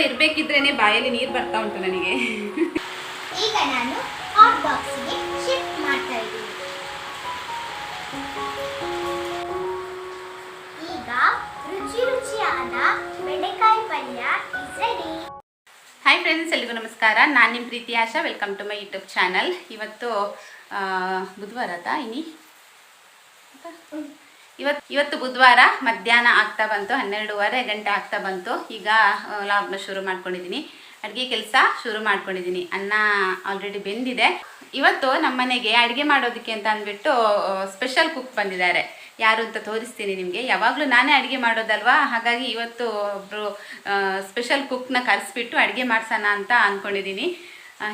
ಇರಬೇಕಿದ್ರೇನೆ ಬಾಯಲ್ಲಿ ನೀರು ಬರ್ತಾ ಉಂಟು ನನಗೆ. ಈಗ ನಾನು ಹಾಟ್ ಬಾಕ್ಸ್ಗೆ ಶಿಫ್ಟ್ ಮಾಡ್ತಾ ಇದ್ದೀನಿ. ಈಗ ರುಚಿ ರುಚಿಯಾದ ಬೆಂಡೆಕಾಯಿ ಪಲ್ಯ ಇಸ್ ರೆಡಿ. ಹಾಯ್ ಫ್ರೆಂಡ್ಸ್, ಎಲ್ರಿಗೂ ನಮಸ್ಕಾರ. ನಾನು ನಿಮ್ಮ Preethi Asha. Welcome to my YouTube channel. ಇವತ್ತು ಬುಧವಾರ ಇವತ್ತು ಬುಧವಾರ ಮಧ್ಯಾಹ್ನ ಆಗ್ತಾ ಬಂತು, 12:30 ಗಂಟೆ ಆಗ್ತಾ ಬಂತು. ಈಗ ಲಾಗ್ನ ಶುರು ಮಾಡ್ಕೊಂಡಿದ್ದೀನಿ, ಅಡುಗೆ ಕೆಲಸ ಶುರು ಮಾಡ್ಕೊಂಡಿದ್ದೀನಿ. ಅನ್ನ ಆಲ್ರೆಡಿ ಬೆಂದಿದೆ. ಇವತ್ತು ನಮ್ಮ ಮನೆಗೆ ಅಡುಗೆ ಮಾಡೋದಕ್ಕೆ ಅಂತ ಅಂದ್ಬಿಟ್ಟು ಸ್ಪೆಷಲ್ ಕುಕ್ ಬಂದಿದ್ದಾರೆ. ಯಾರು ಅಂತ ತೋರಿಸ್ತೀನಿ ನಿಮಗೆ. ಯಾವಾಗಲೂ ನಾನೇ ಅಡುಗೆ ಮಾಡೋದಲ್ವಾ, ಹಾಗಾಗಿ ಇವತ್ತು ಒಬ್ಬರು ಸ್ಪೆಷಲ್ ಕುಕ್ನ ಕರೆಸ್ಬಿಟ್ಟು ಅಡುಗೆ ಮಾಡ್ಸೋಣ ಅಂತ ಅಂದ್ಕೊಂಡಿದ್ದೀನಿ.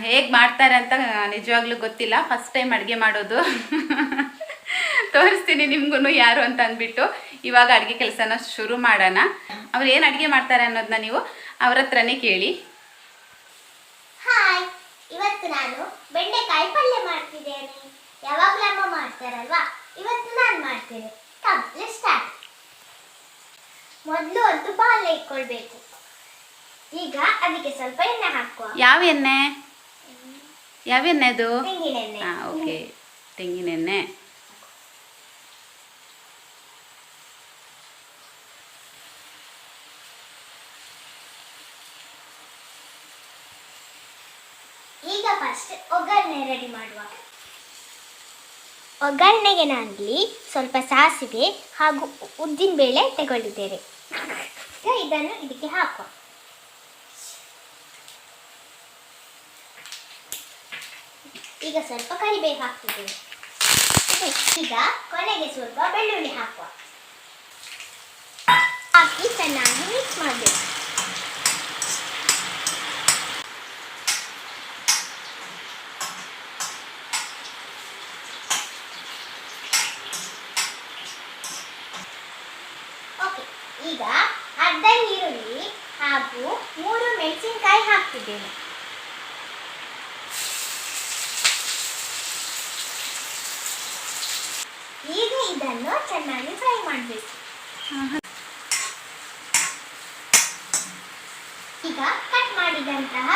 ಹೇಗೆ ಮಾಡ್ತಾರೆ ಅಂತ ನಿಜವಾಗ್ಲೂ ಗೊತ್ತಿಲ್ಲ, ಫಸ್ಟ್ ಟೈಮ್ ಅಡುಗೆ ಮಾಡೋದು. ತೋರಿಸ್ತೀನಿ ನಿಮ್ಗೂ ಯಾರು ಅಂತ ಅಂದ್ಬಿಟ್ಟು. ಇವಾಗ ಅಡುಗೆ ಕೆಲಸನ ಶುರು ಮಾಡೋಣ. ಅವ್ರು ಏನು ಅಡುಗೆ ಮಾಡ್ತಾರೆ ಅನ್ನೋದನ್ನ ನೀವು ಅವ್ರ ಹತ್ರನೇ ಕೇಳಿ. ಹಾಯ್, ಇವತ್ತು ನಾನು ಬೆಂಡೆಕಾಯಿ ಪಲ್ಯ ಮಾಡ್ತಿದ್ದೇನೆ. ಯಾವಾಗಲೂ ಅಮ್ಮ ಮಾಡ್ತಾರಲ್ವಾ, ಇವತ್ತು ನಾನು ಮಾಡ್ತೇನೆ. ಸ್ಟಾರ್ಟ್. ಮೊದಲು ಒಂದು ಬಾಳೆ ಇಟ್ಕೊಳ್ಬೇಕು. ಈಗ ಅದಕ್ಕೆ ಸ್ವಲ್ಪ ಎಣ್ಣೆ ಹಾಕುವ. ಯಾವ ಎಣ್ಣೆ ಅದು? ತೆಂಗಿನೆಣ್ಣೆ. ಓಕೆ, ತೆಂಗಿನೆಣ್ಣೆ. ಈಗ ಫಸ್ಟ್ ಒಗ್ಗರಣೆ ರೆಡಿ ಮಾಡುವ. ಒಗ್ಗರಣೆಗೆ ನಾನಿಲ್ಲಿ ಸ್ವಲ್ಪ ಸಾಸಿವೆ ಹಾಗೂ ಉದ್ದಿನ ಬೇಳೆ ತಗೊಂಡಿದ್ದೇನೆ. ಇದನ್ನು ಇದಕ್ಕೆ ಹಾಕುವ. ಈಗ ಸ್ವಲ್ಪ ಕರಿಬೇವು ಹಾಕ್ತಿದ್ದೇನೆ. ಈಗ ಕೊನೆಗೆ ಸ್ವಲ್ಪ ಬೆಳ್ಳುಳ್ಳಿ ಹಾಕುವ. ಹಾಕಿ ಚೆನ್ನಾಗಿ ಮಿಕ್ಸ್ ಮಾಡಬೇಕು. ಈಗ ಅರ್ಧ ಈರುಳ್ಳಿ ಹಾಗೂ 3 ಮೆಣಸಿನಕಾಯಿ ಹಾಕ್ತಿದ್ದೇನೆ. ಈಗ ಇದನ್ನು ಚೆನ್ನಾಗಿ ಫ್ರೈ ಮಾಡಬೇಕು. ಈಗ ಕಟ್ ಮಾಡಿದಂತಹ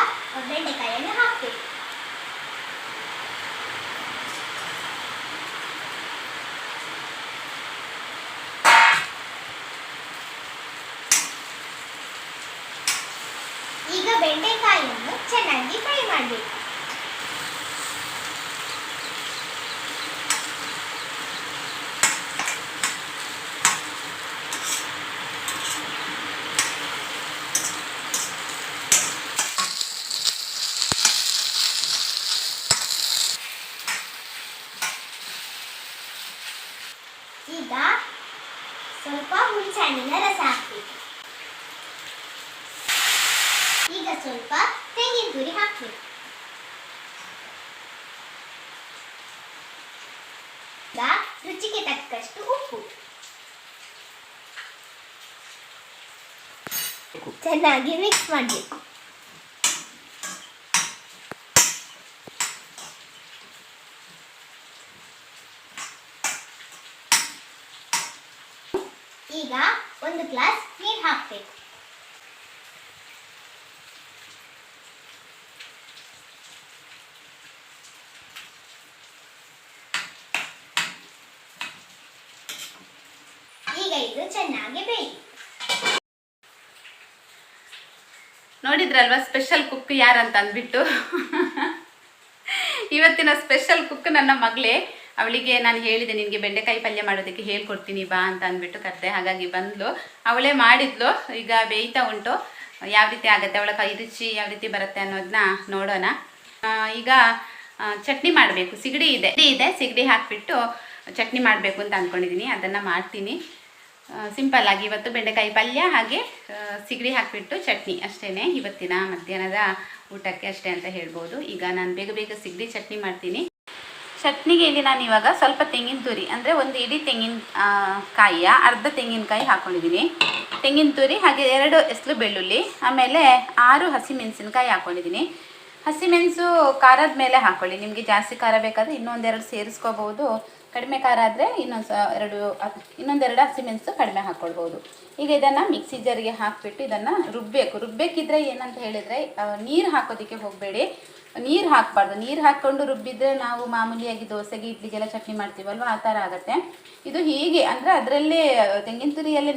ಬೆಂಡೆಕಾಯಿಯನ್ನು ಹಾಕಬೇಕು. ಈಗ ಬೆಂಡೆಕಾಯಿಯನ್ನು ಚೆನ್ನಾಗಿ ಫ್ರೈ ಮಾಡಬೇಕು. ಈಗ ಸ್ವಲ್ಪ ಹುಣಸೆಹಣ್ಣಿನ ರಸ ಹಾಕಬೇಕು. ಈಗ ಸ್ವಲ್ಪ ತೆಂಗಿನ ತುರಿ ಹಾಕಬೇಕು. ಈಗ ರುಚಿಗೆ ತಕ್ಕಷ್ಟು ಉಪ್ಪು. ಚೆನ್ನಾಗಿ ಮಿಕ್ಸ್ ಮಾಡಬೇಕು. ಈಗ 1 ಗ್ಲಾಸ್ ನೀರು ಹಾಕಬೇಕು. ಈಗ ಇದು ಚೆನ್ನಾಗಿ ಬೇಯಿ. ನೋಡಿದ್ರಲ್ವಾ ಸ್ಪೆಷಲ್ ಕುಕ್ ಯಾರಂತ ಅಂದ್ಬಿಟ್ಟು. ಇವತ್ತಿನ ಸ್ಪೆಷಲ್ ಕುಕ್ ನನ್ನ ಮಗಳೇ. ಅವಳಿಗೆ ನಾನು ಹೇಳಿದೆ, ನಿನಗೆ ಬೆಂಡೆಕಾಯಿ ಪಲ್ಯ ಮಾಡೋದಕ್ಕೆ ಹೇಳ್ಕೊಡ್ತೀನಿ ಬಾ ಅಂತ ಅಂದ್ಬಿಟ್ಟು ಕರೆದೆ. ಹಾಗಾಗಿ ಬಂದ್ಲು, ಅವಳೇ ಮಾಡಿದ್ಲು. ಈಗ ಬೇಯ್ತಾ ಉಂಟು. ಯಾವ ರೀತಿ ಆಗುತ್ತೆ, ಅವಳ ಕೈ ರುಚಿ ಯಾವ ರೀತಿ ಬರುತ್ತೆ ಅನ್ನೋದನ್ನ ನೋಡೋಣ. ಈಗ ಚಟ್ನಿ ಮಾಡಬೇಕು. ಸಿಗಡಿ ಇದೆ, ಸಿಗಡಿ ಹಾಕಿಬಿಟ್ಟು ಚಟ್ನಿ ಮಾಡಬೇಕು ಅಂತ ಅಂದ್ಕೊಂಡಿದ್ದೀನಿ. ಅದನ್ನು ಮಾಡ್ತೀನಿ. ಸಿಂಪಲ್ಲಾಗಿ ಇವತ್ತು ಬೆಂಡೆಕಾಯಿ ಪಲ್ಯ ಹಾಗೆ ಸಿಗಡಿ ಹಾಕಿಬಿಟ್ಟು ಚಟ್ನಿ ಅಷ್ಟೇ. ಇವತ್ತಿನ ಮಧ್ಯಾಹ್ನದ ಊಟಕ್ಕೆ ಅಷ್ಟೇ ಅಂತ ಹೇಳ್ಬೋದು. ಈಗ ನಾನು ಬೇಗ ಬೇಗ ಸಿಗಡಿ ಚಟ್ನಿ ಮಾಡ್ತೀನಿ. ಚಟ್ನಿಗೆ ಇಲ್ಲಿ ನಾನು ಇವಾಗ ಸ್ವಲ್ಪ ತೆಂಗಿನ ತುರಿ, ಅಂದರೆ ಒಂದು ಇಡೀ ತೆಂಗಿನ ಕಾಯಿಯ ಅರ್ಧ ತೆಂಗಿನಕಾಯಿ ಹಾಕ್ಕೊಂಡಿದ್ದೀನಿ. ತೆಂಗಿನ ತುರಿ ಹಾಗೆ 2 ಎಸ್ಲು ಬೆಳ್ಳುಳ್ಳಿ, ಆಮೇಲೆ 6 ಹಸಿಮೆಣಸಿನ್ಕಾಯಿ ಹಾಕ್ಕೊಂಡಿದ್ದೀನಿ. ಹಸಿಮೆಣಸು ಖಾರದ ಮೇಲೆ ಹಾಕ್ಕೊಳ್ಳಿ. ನಿಮಗೆ ಜಾಸ್ತಿ ಖಾರ ಬೇಕಾದರೆ ಇನ್ನೊಂದೆರಡು ಸೇರಿಸ್ಕೋಬಹುದು. ಕಡಿಮೆ ಖಾರ ಆದರೆ ಇನ್ನೊಂದೆರಡು ಹಸಿಮೆಣಸು ಕಡಿಮೆ ಹಾಕ್ಕೊಳ್ಬೋದು. ಈಗ ಇದನ್ನು ಮಿಕ್ಸಿ ಜಾರಿಗೆ ಹಾಕಿಬಿಟ್ಟು ಇದನ್ನು ರುಬ್ಬೇಕಿದ್ರೆ ಏನಂತ ಹೇಳಿದರೆ ನೀರು ಹಾಕೋದಕ್ಕೆ ಹೋಗಬೇಡಿ. ನೀರು ಹಾಕಬಾರ್ದು. ನೀರು ಹಾಕ್ಕೊಂಡು ರುಬ್ಬಿದ್ರೆ ನಾವು ಮಾಮೂಲಿಯಾಗಿ ದೋಸೆಗೆ ಇಡ್ಲಿಗೆಲ್ಲ ಚಟ್ನಿ ಮಾಡ್ತೀವಲ್ವ ಆ ಥರ ಆಗುತ್ತೆ. ಇದು ಹೀಗೆ ಅಂದರೆ ಅದರಲ್ಲೇ ತೆಂಗಿನ ತುರಿಯಲ್ಲೇ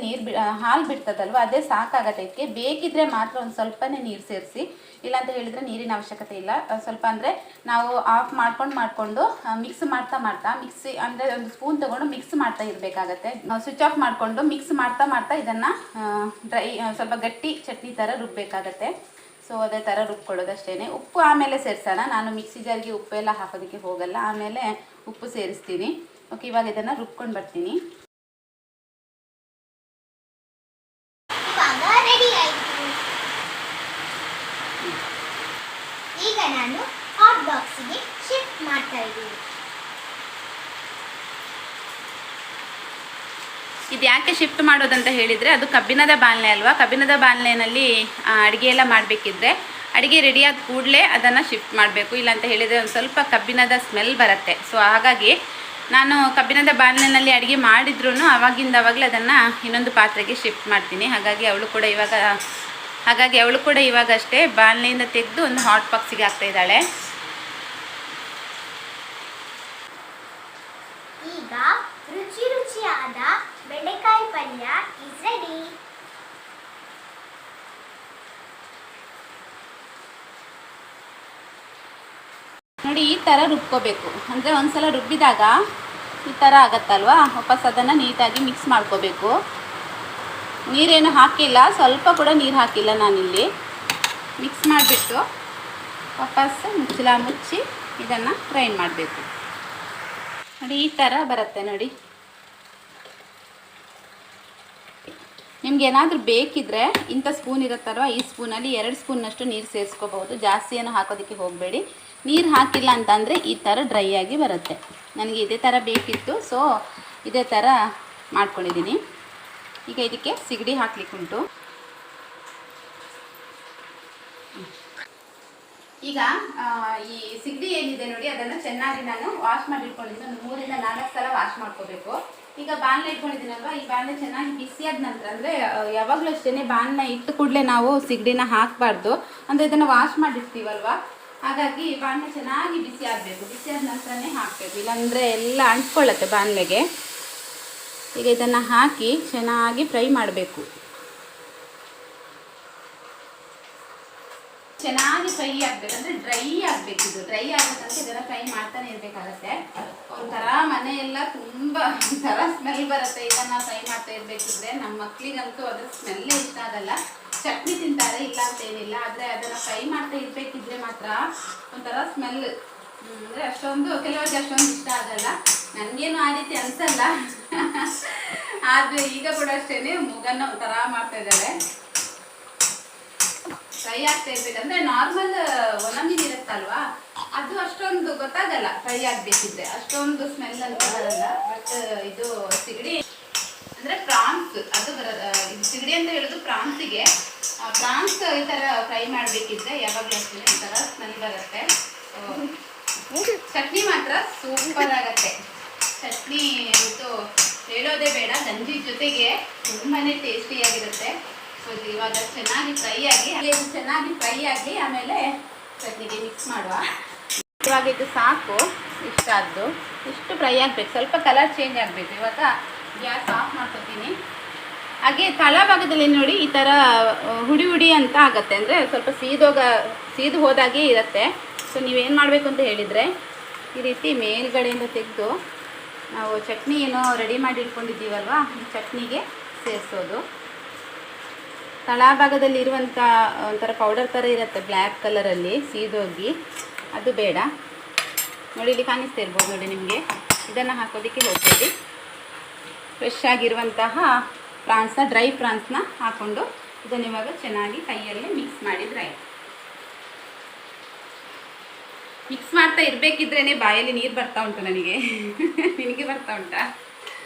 ಹಾಲು ಬಿಡ್ತದಲ್ವ, ಅದೇ ಸಾಕಾಗತ್ತೆ. ಇದಕ್ಕೆ ಬೇಕಿದ್ರೆ ಮಾತ್ರ ಒಂದು ಸ್ವಲ್ಪನೇ ನೀರು ಸೇರಿಸಿ, ಇಲ್ಲಾಂತ ಹೇಳಿದರೆ ನೀರಿನ ಅವಶ್ಯಕತೆ ಇಲ್ಲ. ಸ್ವಲ್ಪ ಅಂದರೆ ನಾವು ಆಫ್ ಮಾಡಿಕೊಂಡು ಮಿಕ್ಸ್ ಮಾಡ್ತಾ ಮಿಕ್ಸಿ ಅಂದರೆ ಒಂದು ಸ್ಪೂನ್ ತೊಗೊಂಡು ಮಿಕ್ಸ್ ಮಾಡ್ತಾ ಇರಬೇಕಾಗತ್ತೆ. ಸ್ವಿಚ್ ಆಫ್ ಮಾಡಿಕೊಂಡು ಮಿಕ್ಸ್ ಮಾಡ್ತಾ ಇದನ್ನು ಸ್ವಲ್ಪ ಗಟ್ಟಿ ಚಟ್ನಿ ಥರ ರುಬ್ಬಬೇಕಾಗತ್ತೆ. ಸೊ ಅದೇ ಥರ ರುಬ್ಕೊಳ್ಳೋದಷ್ಟೇ. ಉಪ್ಪು ಆಮೇಲೆ ಸೇರಿಸೋಣ. ನಾನು ಮಿಕ್ಸಿ ಜಾರಿಗೆ ಉಪ್ಪು ಎಲ್ಲ ಹಾಕೋದಕ್ಕೆ ಹೋಗಲ್ಲ, ಆಮೇಲೆ ಉಪ್ಪು ಸೇರಿಸ್ತೀನಿ. ಓಕೆ, ಇವಾಗ ಇದನ್ನು ರುಬ್ಕೊಂಡು ಬರ್ತೀನಿ. ರೆಡಿ ಆಯಿತು. ಈಗ ನಾನು ಹಾಟ್ ಬಾಕ್ಸಿಗೆ ಶಿಫ್ಟ್ ಮಾಡ್ತಾ ಇದ್ದೀನಿ. ಇದು ಯಾಕೆ ಶಿಫ್ಟ್ ಮಾಡೋದಂತ ಹೇಳಿದರೆ, ಅದು ಕಬ್ಬಿಣದ ಬಾಣಲೆ ಅಲ್ವಾ. ಕಬ್ಬಿಣದ ಬಾಣಲೆಯಲ್ಲಿ ಅಡುಗೆ ಎಲ್ಲ ಮಾಡಬೇಕಿದ್ರೆ ಅಡುಗೆ ರೆಡಿಯಾದ ಕೂಡಲೇ ಅದನ್ನು ಶಿಫ್ಟ್ ಮಾಡಬೇಕು. ಇಲ್ಲಾಂತ ಹೇಳಿದರೆ ಒಂದು ಸ್ವಲ್ಪ ಕಬ್ಬಿಣದ ಸ್ಮೆಲ್ ಬರುತ್ತೆ. ಸೊ ಹಾಗಾಗಿ ನಾನು ಕಬ್ಬಿಣದ ಬಾಣಲೆಯಲ್ಲಿ ಅಡುಗೆ ಮಾಡಿದ್ರೂ ಆವಾಗಲೇ ಅದನ್ನು ಇನ್ನೊಂದು ಪಾತ್ರೆಗೆ ಶಿಫ್ಟ್ ಮಾಡ್ತೀನಿ. ಹಾಗಾಗಿ ಅವಳು ಕೂಡ ಇವಾಗ ಅಷ್ಟೇ ಬಾಣಲೆಯಿಂದ ತೆಗೆದು ಒಂದು ಹಾಟ್ ಬಾಕ್ಸಿಗೆ ಹಾಕ್ತಾ ಇದ್ದಾಳೆ. ಈಗ ರುಚಿಯಾದ ಬೆಂಡೆಕಾಯಿ ಪಲ್ಯ ಇಸ್ ರೆಡಿ. ನೋಡಿ, ಈ ಥರ ರುಬ್ಕೋಬೇಕು. ಅಂದರೆ ಒಂದ್ಸಲ ರುಬ್ಬಿದಾಗ ಈ ಥರ ಆಗತ್ತಲ್ವಾ, ವಾಪಸ್ ಅದನ್ನು ನೀಟಾಗಿ ಮಿಕ್ಸ್ ಮಾಡ್ಕೋಬೇಕು. ನೀರೇನು ಹಾಕಿಲ್ಲ, ಸ್ವಲ್ಪ ಕೂಡ ನೀರು ಹಾಕಿಲ್ಲ ನಾನಿಲ್ಲಿ. ಮಿಕ್ಸ್ ಮಾಡಿಬಿಟ್ಟು ವಾಪಸ್ ಮುಚ್ಚಿ ಇದನ್ನು ಗ್ರೈಂಡ್ ಮಾಡಬೇಕು. ನೋಡಿ, ಈ ಥರ ಬರುತ್ತೆ ನೋಡಿ. ನಿಮ್ಗೆ ಏನಾದರೂ ಬೇಕಿದ್ರೆ ಇಂಥ ಸ್ಪೂನ್ ಇರುತ್ತಲ್ವ, ಈ ಸ್ಪೂನಲ್ಲಿ 2 ಸ್ಪೂನ್ನಷ್ಟು ನೀರು ಸೇರಿಸ್ಕೋಬಹುದು. ಜಾಸ್ತಿ ಏನು ಹಾಕೋದಕ್ಕೆ ಹೋಗಬೇಡಿ. ನೀರು ಹಾಕಿಲ್ಲ ಅಂತಂದರೆ ಈ ಥರ ಡ್ರೈ ಆಗಿ ಬರುತ್ತೆ. ನನಗೆ ಇದೇ ಥರ ಬೇಕಿತ್ತು, ಸೊ ಇದೇ ಥರ ಮಾಡ್ಕೊಂಡಿದ್ದೀನಿ. ಈಗ ಇದಕ್ಕೆ ಸಿಗಡಿ ಹಾಕ್ಲಿಕ್ಕುಂಟು. ಈಗ ಈ ಸಿಗಡಿ ಏನಿದೆ ನೋಡಿ, ಅದನ್ನು ಚೆನ್ನಾಗಿ ನಾನು ವಾಶ್ ಮಾಡಿ ಇಟ್ಕೊಂಡಿದ್ದೀನಿ. ಒಂದು 3 ರಿಂದ 4 ಸಲ ವಾಶ್ ಮಾಡ್ಕೋಬೇಕು. ಈಗ ಬಾಣಲೆ ಇಟ್ಕೊಂಡಿದ್ದೀನಲ್ವ, ಈ ಬಾಣಲೆ ಚೆನ್ನಾಗಿ ಬಿಸಿಯಾದ ನಂತರ, ಅಂದರೆ ಯಾವಾಗಲೂ ಅಷ್ಟೇ ಬಾಣಲೆ ಇಟ್ಟು ಕೂಡಲೇ ನಾವು ಸಿಗಡಿನ ಹಾಕಬಾರ್ದು. ಅಂದರೆ ಇದನ್ನು ವಾಶ್ ಮಾಡಿರ್ತೀವಲ್ವ, ಹಾಗಾಗಿ ಬಾಣಲೆ ಚೆನ್ನಾಗಿ ಬಿಸಿ ಆಗಬೇಕು. ಬಿಸಿಯಾದ ನಂತರನೇ ಹಾಕಬೇಕು, ಇಲ್ಲಾಂದರೆ ಎಲ್ಲ ಅಂಟ್ಕೊಳ್ಳುತ್ತೆ ಬಾಣಲೆಗೆ. ಈಗ ಇದನ್ನು ಹಾಕಿ ಚೆನ್ನಾಗಿ ಫ್ರೈ ಮಾಡಬೇಕು. ಚೆನ್ನಾಗಿ ಫ್ರೈ ಆಗಬೇಕು, ಅಂದರೆ ಡ್ರೈ ಆಗಬೇಕು. ಇದು ಡ್ರೈ ಆಗಬೇಕಂತ ಇದನ್ನು ಫ್ರೈ ಮಾಡ್ತಾನೆ ಇರಬೇಕಾಗತ್ತೆ. ಒಂಥರ ಮನೆಯೆಲ್ಲ ತುಂಬ ಒಂಥರ ಸ್ಮೆಲ್ ಬರುತ್ತೆ ಇದನ್ನು ಫ್ರೈ ಮಾಡ್ತಾ ಇರಬೇಕಿದ್ರೆ. ನಮ್ಮ ಮಕ್ಕಳಿಗಂತೂ ಅದ್ರ ಸ್ಮೆಲ್ಲೇ ಇಷ್ಟ ಆಗಲ್ಲ. ಚಟ್ನಿ ತಿಂತಾರೆ, ಇಲ್ಲ ಅಂತೇನಿಲ್ಲ, ಆದರೆ ಅದನ್ನು ಫ್ರೈ ಮಾಡ್ತಾ ಇರಬೇಕಿದ್ರೆ ಮಾತ್ರ ಒಂಥರ ಸ್ಮೆಲ್. ಅಂದರೆ ಕೆಲವರಿಗೆ ಅಷ್ಟೊಂದು ಇಷ್ಟ ಆಗಲ್ಲ. ನನಗೇನು ಆ ರೀತಿ ಅನಿಸಲ್ಲ. ಆದರೆ ಈಗ ಕೂಡ ಅಷ್ಟೇ ಮೂಗನ್ನ ಒಂಥರ ಮಾಡ್ತಾ ಇದ್ದಾರೆ. ಫ್ರೈ ಆಗ್ತಾ ಇರ್ಬೇಕಂದ್ರೆ ನಾರ್ಮಲ್ ಒಣ ಮೀನು ಇರುತ್ತಲ್ವಾ, ಅದು ಅಷ್ಟೊಂದು ಗೊತ್ತಾಗಲ್ಲ. ಫ್ರೈ ಆಗಬೇಕಿದ್ರೆ ಅಷ್ಟೊಂದು ಸ್ಮೆಲ್ ಅಂತ ಬರಲ್ಲ. ಬಟ್ ಇದು ಸಿಗಡಿ ಅಂದರೆ ಪ್ರಾನ್ಸ್, ಅದು ಇದು ಸಿಗಡಿ ಅಂತ ಹೇಳೋದು ಪ್ರಾನ್ಸಿಗೆ. ಪ್ರಾನ್ಸ್ ಈ ಥರ ಫ್ರೈ ಮಾಡಬೇಕಿದ್ರೆ ಯಾವಾಗಲೂ ಅಷ್ಟೇ ಈ ಥರ ಸ್ಮೆಲ್ ಬರುತ್ತೆ. ಚಟ್ನಿ ಮಾತ್ರ ಸೂಪರ್ ಆಗುತ್ತೆ. ಚಟ್ನಿ ಇದು ಹೇಳೋದೇ ಬೇಡ, ಗಂಜಿ ಜೊತೆಗೆ ತುಂಬಾ ಟೇಸ್ಟಿಯಾಗಿರುತ್ತೆ. ಸೊ ಇದು ಇವಾಗ ಚೆನ್ನಾಗಿ ಫ್ರೈ ಆಗಿ ಆಮೇಲೆ ಚಟ್ನಿಗೆ ಮಿಕ್ಸ್ ಮಾಡುವ. ಇವಾಗ ಇದು ಸಾಕು, ಇಷ್ಟಾದ್ದು. ಇಷ್ಟು ಫ್ರೈ ಆಗಬೇಕು, ಸ್ವಲ್ಪ ಕಲರ್ ಚೇಂಜ್ ಆಗಬೇಕು. ಇವಾಗ ಗ್ಯಾಸ್ ಆಫ್ ಮಾಡ್ಕೊತೀನಿ. ಹಾಗೆ ತಳಭಾಗದಲ್ಲಿ ನೋಡಿ ಈ ಥರ ಹುಡಿ ಅಂತ ಆಗುತ್ತೆ, ಅಂದರೆ ಸ್ವಲ್ಪ ಸೀದು ಹೋದಾಗೆ ಇರುತ್ತೆ. ಸೊ ನೀವೇನು ಮಾಡಬೇಕು ಅಂತ ಹೇಳಿದರೆ, ಈ ರೀತಿ ಮೇಲ್ಗಡೆಯಿಂದ ತೆಗೆದು ನಾವು ಚಟ್ನಿ ಏನೋ ರೆಡಿ ಮಾಡಿ ಇಟ್ಕೊಂಡಿದ್ದೀವಲ್ವ, ಈ ಚಟ್ನಿಗೆ ಸೇರಿಸೋದು. ತಳಭಾಗದಲ್ಲಿ ಇರುವಂಥ ಒಂಥರ ಪೌಡರ್ ಥರ ಇರುತ್ತೆ ಬ್ಲ್ಯಾಕ್ ಕಲರಲ್ಲಿ ಸೀದೋಗಿ, ಅದು ಬೇಡ. ನೋಡಿ, ಇಲ್ಲಿ ಕಾಣಿಸ್ತಾ ಇರ್ಬೋದು ನೋಡಿ ನಿಮಗೆ. ಇದನ್ನು ಹಾಕೋದಕ್ಕೆ ಹೋಗ್ಬೇಡಿ. ಫ್ರೆಶ್ ಆಗಿರುವಂತಹ ಡ್ರೈ ಪ್ರಾನ್ಸ್ನ ಹಾಕ್ಕೊಂಡು ಇದನ್ನು ಇವಾಗ ಚೆನ್ನಾಗಿ ಕೈಯಲ್ಲೇ ಮಿಕ್ಸ್ ಮಾಡಿದ್ರೆ ಮಿಕ್ಸ್ ಮಾಡ್ತಾ ಇರಬೇಕಿದ್ರೇ ಬಾಯಲ್ಲಿ ನೀರು ಬರ್ತಾ ಉಂಟು ನನಗೆ. ನಿನಗೆ ಬರ್ತಾ ಉಂಟಾ?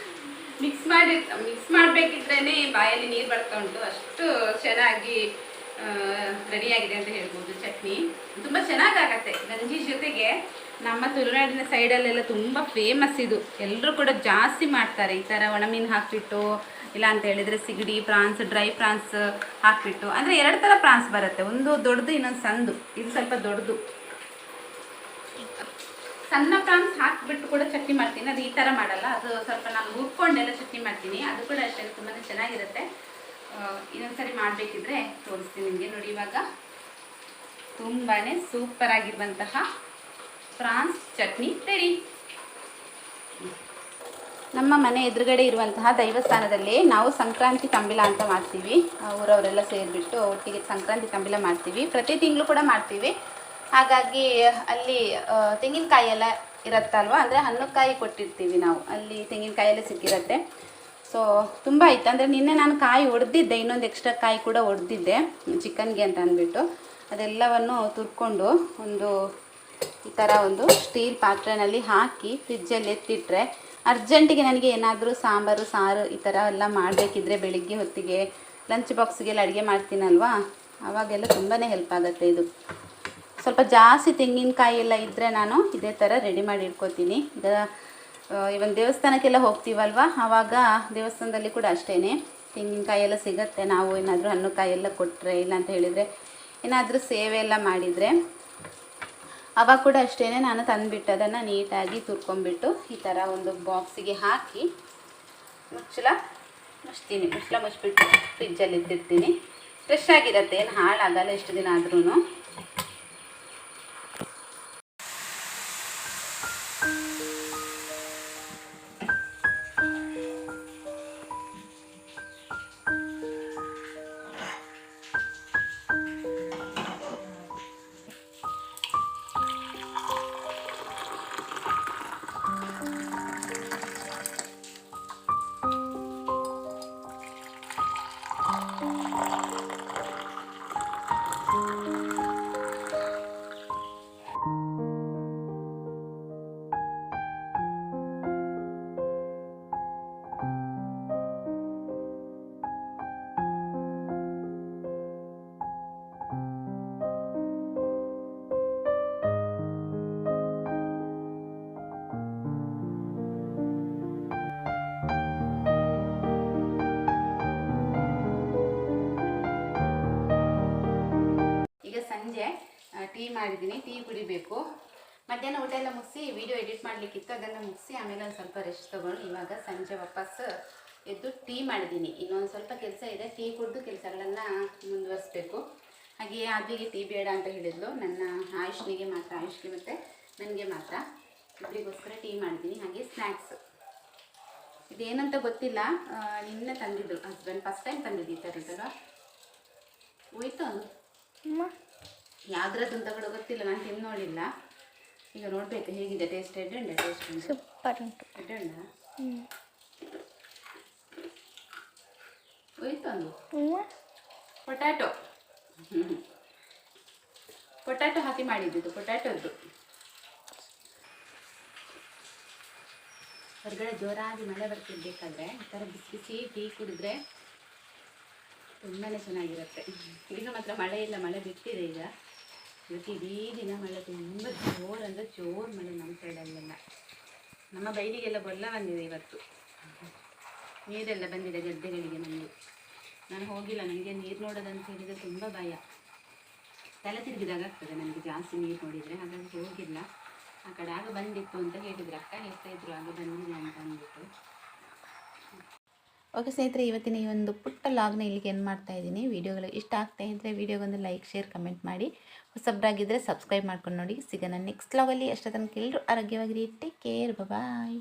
ಮಿಕ್ಸ್ ಮಾಡಬೇಕಿದ್ರೇ ಬಾಯಲ್ಲಿ ನೀರು ಬರ್ತಾ ಉಂಟು. ಅಷ್ಟು ಚೆನ್ನಾಗಿ ರೆಡಿಯಾಗಿದೆ ಅಂತ ಹೇಳ್ಬೋದು. ಚಟ್ನಿ ತುಂಬ ಚೆನ್ನಾಗಾಗತ್ತೆ ಗಂಜಿ ಜೊತೆಗೆ. ನಮ್ಮ ತುಳುನಾಡಿನ ಸೈಡಲ್ಲೆಲ್ಲ ತುಂಬ ಫೇಮಸ್ ಇದು, ಎಲ್ಲರೂ ಕೂಡ ಜಾಸ್ತಿ ಮಾಡ್ತಾರೆ ಈ ಥರ ಒಣಮೀನು ಹಾಕಿಬಿಟ್ಟು, ಇಲ್ಲ ಅಂತ ಹೇಳಿದರೆ ಸಿಗಡಿ ಪ್ರಾನ್ಸ್, ಡ್ರೈ ಪ್ರಾನ್ಸ್ ಹಾಕಿಬಿಟ್ಟು. ಅಂದರೆ 2 ಥರ ಪ್ರಾನ್ಸ್ ಬರುತ್ತೆ, ಒಂದು ದೊಡ್ಡದು ಇನ್ನೊಂದು ಸಣ್ಣದು. ಇದು ಸ್ವಲ್ಪ ದೊಡ್ಡದು. ಸಣ್ಣ ಪ್ರಾನ್ಸ್ ಹಾಕಿಬಿಟ್ಟು ಕೂಡ ಚಟ್ನಿ ಮಾಡ್ತೀನಿ, ಅದು ಈ ಥರ ಮಾಡಲ್ಲ, ಅದು ಸ್ವಲ್ಪ ನಾನು ಹುರ್ಕೊಂಡೆಲ್ಲ ಚಟ್ನಿ ಮಾಡ್ತೀನಿ, ಅದು ಕೂಡ ಅಷ್ಟೇ ತುಂಬಾ ಚೆನ್ನಾಗಿರುತ್ತೆ. ಇನ್ನೊಂದ್ಸರಿ ಮಾಡಬೇಕಿದ್ರೆ ತೋರಿಸ್ತೀನಿ ನಿಮಗೆ. ನೋಡಿ, ಇವಾಗ ತುಂಬಾ ಸೂಪರ್ ಆಗಿರುವಂತಹ ಪ್ರಾನ್ಸ್ ಚಟ್ನಿ ರೆಡಿ. ನಮ್ಮ ಮನೆ ಎದುರುಗಡೆ ಇರುವಂತಹ ದೈವಸ್ಥಾನದಲ್ಲಿ ನಾವು ಸಂಕ್ರಾಂತಿ ತಂಬಿಲ ಅಂತ ಮಾಡ್ತೀವಿ. ಊರವರೆಲ್ಲ ಸೇರಿಬಿಟ್ಟು ಒಟ್ಟಿಗೆ ಸಂಕ್ರಾಂತಿ ತಂಬಿಲ ಮಾಡ್ತೀವಿ. ಪ್ರತಿ ತಿಂಗಳು ಕೂಡ ಮಾಡ್ತೀವಿ. ಹಾಗಾಗಿ ಅಲ್ಲಿ ತೆಂಗಿನಕಾಯಿ ಎಲ್ಲ ಇರುತ್ತಲ್ವ, ಅಂದರೆ ಹಣ್ಣುಕಾಯಿ ಕೊಟ್ಟಿರ್ತೀವಿ ನಾವು, ಅಲ್ಲಿ ತೆಂಗಿನಕಾಯಿ ಎಲ್ಲ ಸಿಕ್ಕಿರುತ್ತೆ. ಸೊ ತುಂಬ ಇತ್ತು. ಅಂದರೆ ನಿನ್ನೆ ನಾನು ಕಾಯಿ ಒಡೆದಿದ್ದೆ, ಇನ್ನೊಂದು ಎಕ್ಸ್ಟ್ರಾ ಕಾಯಿ ಕೂಡ ಒಡೆದಿದ್ದೆ ಚಿಕನ್ಗೆ ಅಂತ ಅಂದ್ಬಿಟ್ಟು. ಅದೆಲ್ಲವನ್ನು ತುರ್ಕೊಂಡು ಒಂದು ಈ ಥರ ಒಂದು ಸ್ಟೀಲ್ ಪಾತ್ರೆಯಲ್ಲಿ ಹಾಕಿ ಫ್ರಿಜ್ಜಲ್ಲಿ ಎತ್ತಿಟ್ರೆ, ಅರ್ಜೆಂಟಿಗೆ ನನಗೆ ಏನಾದರೂ ಸಾಂಬಾರು ಸಾರು ಈ ಥರ ಎಲ್ಲ ಮಾಡಬೇಕಿದ್ರೆ ಬೆಳಿಗ್ಗೆ ಹೊತ್ತಿಗೆ ಲಂಚ್ ಬಾಕ್ಸಿಗೆಲ್ಲ ಅಡುಗೆ ಮಾಡ್ತೀನಲ್ವಾ, ಆವಾಗೆಲ್ಲ ತುಂಬಾ ಹೆಲ್ಪ್ ಆಗುತ್ತೆ ಇದು. ಸ್ವಲ್ಪ ಜಾಸ್ತಿ ತೆಂಗಿನಕಾಯಿ ಎಲ್ಲ ಇದ್ದರೆ ನಾನು ಇದೇ ಥರ ರೆಡಿ ಮಾಡಿ ಇಟ್ಕೋತೀನಿ. ಈಗ ಇವನ್ ದೇವಸ್ಥಾನಕ್ಕೆಲ್ಲ ಹೋಗ್ತೀವಲ್ವ, ಆವಾಗ ದೇವಸ್ಥಾನದಲ್ಲಿ ಕೂಡ ಅಷ್ಟೇ ತೆಂಗಿನಕಾಯಿ ಎಲ್ಲ ಸಿಗುತ್ತೆ. ನಾವು ಏನಾದರೂ ಹಣ್ಣುಕಾಯಿ ಎಲ್ಲ ಕೊಟ್ಟರೆ, ಇಲ್ಲ ಅಂತ ಹೇಳಿದರೆ ಏನಾದರೂ ಸೇವೆ ಎಲ್ಲ ಮಾಡಿದರೆ, ಆವಾಗ ಕೂಡ ಅಷ್ಟೇ ನಾನು ತಂದುಬಿಟ್ಟು ಅದನ್ನು ನೀಟಾಗಿ ತುರ್ಕೊಂಬಿಟ್ಟು ಈ ಥರ ಒಂದು ಬಾಕ್ಸಿಗೆ ಹಾಕಿ ಮುಚ್ತೀನಿ. ಮುಚ್ಚಿಬಿಟ್ಟು ಫ್ರಿಜ್ಜಲ್ಲಿ ಇಟ್ಟಿರ್ತೀನಿ. ಫ್ರೆಶ್ ಆಗಿರುತ್ತೆ, ಏನು ಹಾಳಾಗಲ್ಲ ಎಷ್ಟು ದಿನ ಆದ್ರೂ. ಸಂಜೆ ಟೀ ಮಾಡಿದ್ದೀನಿ, ಟೀ ಕುಡಿಬೇಕು. ಮಧ್ಯಾಹ್ನ ಊಟ ಎಲ್ಲ ಮುಗಿಸಿ ವಿಡಿಯೋ ಎಡಿಟ್ ಮಾಡಲಿಕ್ಕಿತ್ತು, ಅದನ್ನು ಮುಗಿಸಿ ಆಮೇಲೆ ಒಂದು ಸ್ವಲ್ಪ ರೆಸ್ಟ್ ತೊಗೊಂಡು ಇವಾಗ ಸಂಜೆ ವಾಪಸ್ ಎದ್ದು ಟೀ ಮಾಡಿದ್ದೀನಿ. ಇನ್ನೊಂದು ಸ್ವಲ್ಪ ಕೆಲಸ ಇದೆ, ಟೀ ಕುಡಿದು ಕೆಲಸಗಳನ್ನು ಮುಂದುವರಿಸ್ಬೇಕು. ಹಾಗೆ ಆದ್ವಿಗೆ ಟೀ ಬೇಡ ಅಂತ ಹೇಳಿದ್ಲು, ನನ್ನ ಆಯುಷ್ನಿಗೆ ಮಾತ್ರ, ಆಯುಷ್ಗೆ ಮತ್ತು ನನಗೆ ಮಾತ್ರ, ಇಬ್ಬರಿಗೋಸ್ಕರ ಟೀ ಮಾಡಿದ್ದೀನಿ. ಹಾಗೆ ಸ್ನ್ಯಾಕ್ಸ್ ಇದೇನಂತ ಗೊತ್ತಿಲ್ಲ, ನಿನ್ನೆ ತಂದಿದ್ದು ಹಸ್ಬೆಂಡ್, ಫಸ್ಟ್ ಟೈಮ್ ತಂದಿದ್ದು ಈ ಥರದ್ದಲ್ಲ. ಹೋಯ್ತು ಅದು ಯಾವ್ದ್ರದ್ದು ಅಂತ ಕೂಡ ಗೊತ್ತಿಲ್ಲ, ನಾನು ತಿಂದು ನೋಡಿಲ್ಲ. ಈಗ ನೋಡಬೇಕು ಹೇಗಿದೆ ಟೇಸ್ಟ್. ಎಡ್ಡುಂಡ ಟೇಸ್ಟ್ ಉಂಟು, ಸೂಪರ್ ಉಂಟು. ಎಡ್ಡುಂಡ ಹೋಯ್ತು ಒಂದು ಪೊಟ್ಯಾಟೊ ಹಾಕಿ ಮಾಡಿದ್ದು, ಪೊಟ್ಯಾಟೊದ್ದು. ಹೊರಗಡೆ ಜೋರಾಗಿ ಮಳೆ ಬರ್ತಿರ್ಬೇಕಾದ್ರೆ ಈ ಥರ ಬಿಸಿ ಬಿಸಿ ಟೀ ಕುಡಿದ್ರೆ ತುಂಬಾ ಚೆನ್ನಾಗಿರುತ್ತೆ. ಈಗ ಮಾತ್ರ ಮಳೆ ಇಲ್ಲ, ಮಳೆ ಬಿಟ್ಟಿದೆ ಈಗ. ಇವತ್ತು ಇಡೀ ದಿನ ಮಳೆ, ತುಂಬ ಜೋರು ಅಂದರೆ ಜೋರು ಮಳೆ ನಮ್ಮ ಸೈಡಲ್ಲೆಲ್ಲ. ನಮ್ಮ ಬೈಲಿಗೆಲ್ಲ ಬೊಲ್ಲ ಬಂದಿದೆ ಇವತ್ತು, ನೀರೆಲ್ಲ ಬಂದಿದೆ ಗದ್ದೆಗಳಿಗೆ. ನನಗೆ ನಾನು ಹೋಗಿಲ್ಲ, ನನಗೆ ನೀರು ನೋಡೋದಂತ ಹೇಳಿದರೆ ತುಂಬ ಭಯ, ತಲೆ ತಿರುಗಿದಾಗ ಆಗ್ತದೆ ನನಗೆ ಜಾಸ್ತಿ ನೀರು ನೋಡಿದರೆ. ಹಾಗಾಗಿ ಹೋಗಿಲ್ಲ. ಆ ಕಡೆ ಆಗ ಬಂದಿತ್ತು ಅಂತ ಹೇಳಿದ್ರು, ಅಕ್ಕ ಹೇಳ್ತಾ ಇದ್ರು ಆಗ ಬಂದಿಲ್ಲ ಅಂತ ಅಂದ್ಬಿಟ್ಟು. ಓಕೆ ಸ್ನೇಹಿತರೆ, ಇವತ್ತಿನ ಈ ಒಂದು ಪುಟ್ಟ ಲಾಗ್ನ ಇಲ್ಲಿಗೆ ಏನು ಮಾಡ್ತಾ ಇದ್ದೀನಿ. ವೀಡಿಯೋಗಳು ಇಷ್ಟ ಆಗ್ತಾ ಇದ್ದರೆ ವೀಡಿಯೋಗೊಂದು ಲೈಕ್, ಶೇರ್, ಕಮೆಂಟ್ ಮಾಡಿ. ಹೊಸಬ್ರಾಗಿದ್ದರೆ ಸಬ್ಸ್ಕ್ರೈಬ್ ಮಾಡ್ಕೊಂಡು ನೋಡಿ. ಸಿಗೋಣ ನೆಕ್ಸ್ಟ್ ಲಾಗಲ್ಲಿ. ಅಷ್ಟೊತ್ತನಕ ಎಲ್ಲರೂ ಆರೋಗ್ಯವಾಗಿರಿ. ಟೇಕ್ ಕೇರ್, ಬಾಯ್.